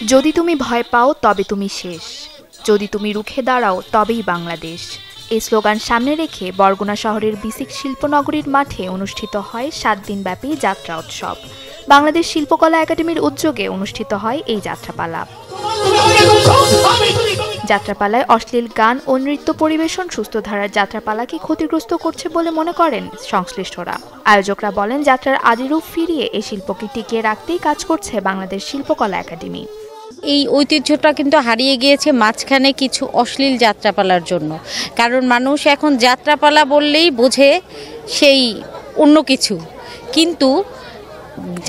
যদি তুমি ভয় পাও তবে তুমি শেষ, যদি তুমি রুখে দাঁড়াও তবেই বাংলাদেশ। এই স্লোগান সামনে রেখে বরগুনা শহরের বিসিক শিল্পনগরীর মাঠে অনুষ্ঠিত হয় 7 দিনব্যাপী যাত্রা উৎসব। বাংলাদেশ শিল্পকলা একাডেমির উদ্যোগে অনুষ্ঠিত হয় এই যাত্রাপালা। যাত্রাপালায় অশ্লীল গান ও নৃত্য পরিবেশন সুস্থ ধারার যাত্রাপালাকে ক্ষতিগ্রস্ত করছে বলে মনে করেন সংশ্লিষ্টরা। আয়োজকরা বলেন, যাত্রার আদিরূপ ফিরিয়ে এই শিল্পকে টিকিয়ে রাখতেই কাজ করছে বাংলাদেশ শিল্পকলা একাডেমি। এই ঐতিহ্যটা কিন্তু হারিয়ে গিয়েছে মাঝখানে কিছু অশ্লীল যাত্রাপালার জন্য। কারণ মানুষ এখন যাত্রাপালা বললেই বোঝে সেই অন্য কিছু, কিন্তু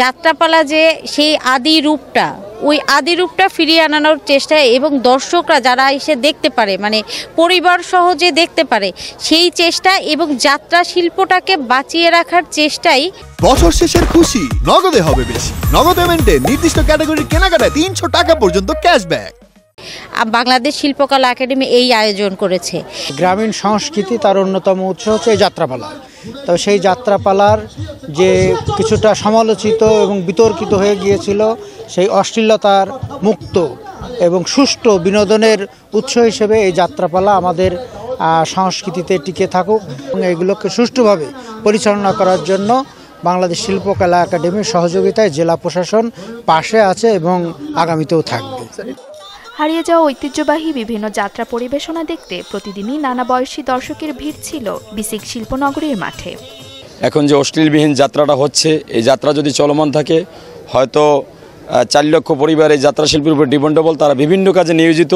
যাত্রাপালা যে সেই আদি রূপটা, ওই আদি রূপটা ফিরিয়ে আনানোর চেষ্টা এবং দর্শকরা যারা এসে দেখতে পারে, মানে পরিবার সহজে দেখতে পারে, সেই চেষ্টা এবং যাত্রা শিল্পটাকে বাঁচিয়ে রাখার চেষ্টাই। বছর শেষের খুশি নগদে হবে বেশি। নগদ পেমেন্টে নির্দিষ্ট ক্যাটাগরির কেনাকাটায় 300 টাকা পর্যন্ত ক্যাশব্যাক। বাংলাদেশ শিল্পকলা একাডেমি এই আয়োজন করেছে। গ্রামীণ সংস্কৃতি তার অন্যতম উৎস হচ্ছে এই যাত্রাপালা। তবে সেই যাত্রাপালার যে কিছুটা সমালোচিত এবং বিতর্কিত হয়ে গিয়েছিল, সেই অশ্লীলতার মুক্ত এবং সুষ্ঠু বিনোদনের উৎস হিসেবে এই যাত্রাপালা আমাদের সংস্কৃতিতে টিকে থাকুক এবং এগুলোকে সুষ্ঠুভাবে পরিচালনা করার জন্য বাংলাদেশ শিল্পকলা একাডেমির সহযোগিতায় জেলা প্রশাসন পাশে আছে এবং আগামীতেও থাকবে। হারিয়ে যাওয়া ঐতিহ্যবাহী বিভিন্ন যাত্রা পরিবেশনা দেখতে প্রতিদিনই নানা বয়সী দর্শকের ভিড় ছিল বিসিক শিল্পনগরীর মাঠে। এখন যে অশ্লীলবিহীন যাত্রাটা হচ্ছে, এই যাত্রা যদি চলমান থাকে, হয়তো 4 লক্ষ পরিবার এই যাত্রা শিল্পের উপর ডিপেন্ডেবল, তারা বিভিন্ন কাজে নিয়োজিত,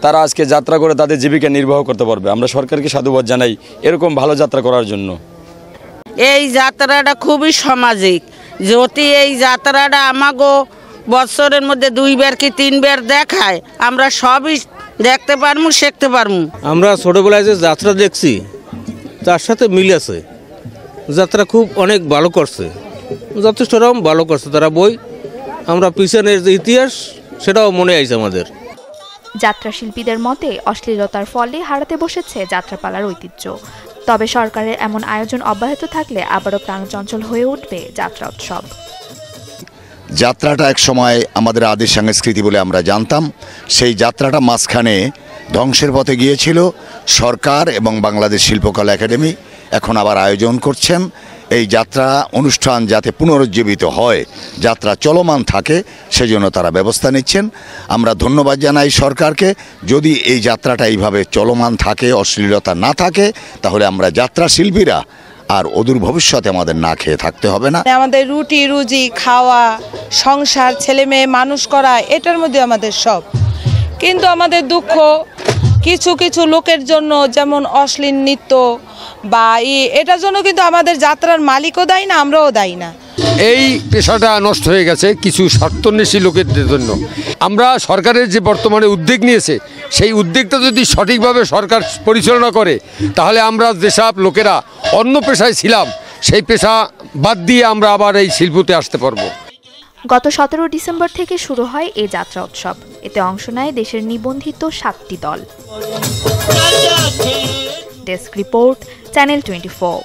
তারা আজকে যাত্রা করে তাদের জীবিকা নির্বাহ করতে পারবে। আমরা সরকারকে সাধুবাদ জানাই এরকম ভালো যাত্রা করার জন্য। এই যাত্রাটা খুবই সামাজিক। যদি এই যাত্রাটা আমাগো বছরের মধ্যে 2 বার কি 3 বার দেখায়, আমরা সবই দেখতে পারবো, শিখতে পারবো। আমরা ছোটবেলায় যে যাত্রা দেখছি তার সাথে মিল আছে। যাত্রা খুব অনেক ভালো করছে, যথেষ্ট রকম ভালো করছে তারা। বই আমরা পিছনের যে ইতিহাস সেটাও মনে আছে আমাদের। যাত্রা শিল্পীদের মতে অশ্লীলতার ফলে হারাতে বসেছে যাত্রাপালার ঐতিহ্য। তবে সরকারের এমন আয়োজন অব্যাহত থাকলে আবারও প্রাণচঞ্চল হয়ে উঠবে যাত্রা উৎসব। যাত্রাটা এক সময় আমাদের আদি সংস্কৃতি বলে আমরা জানতাম। সেই যাত্রাটা মাঝখানে ধ্বংসের পথে গিয়েছিল। সরকার এবং বাংলাদেশ শিল্পকলা একাডেমি এখন আবার আয়োজন করছেন এই যাত্রা অনুষ্ঠান যাতে পুনরুজ্জীবিত হয়, যাত্রা চলমান থাকে, সেজন্য তারা ব্যবস্থা নিচ্ছেন। আমরা ধন্যবাদ জানাই সরকারকে। যদি এই যাত্রাটা এইভাবে চলমান থাকে, অশ্লীলতা না থাকে, তাহলে আমরা যাত্রা শিল্পীরা আর অদূর ভবিষ্যতে আমাদের না খেয়ে থাকতে হবে না। আমাদের রুটি রুজি খাওয়া, সংসার, ছেলে মেয়ে মানুষ করা, এটার মধ্যে আমাদের সব। কিন্তু আমাদের দুঃখ কিছু কিছু লোকের জন্য, যেমন অশ্লীল নৃত্য বা এটার জন্য কিন্তু আমাদের যাত্রার মালিকও দায়ী না, আমরাও দায়ী না। এই পেশাটা নষ্ট হয়ে গেছে কিছু স্বার্থান্বেষী লোকেদের জন্য। আমরা সরকারের যে বর্তমানে উদ্যোগ নিয়েছে, সেই উদ্যোগটা যদি সঠিকভাবে সরকার পরিচালনা করে, তাহলে আমরা যেসব লোকেরা অন্য পেশায় ছিলাম, সেই পেশা বাদ দিয়ে আমরা আবার এই শিল্পতে আসতে পারবো। গত 17 ডিসেম্বর থেকে শুরু হয় এই যাত্রা উৎসব। এতে অংশ নেয় দেশের নিবন্ধিত 7টি দল। Desk report, channel 24।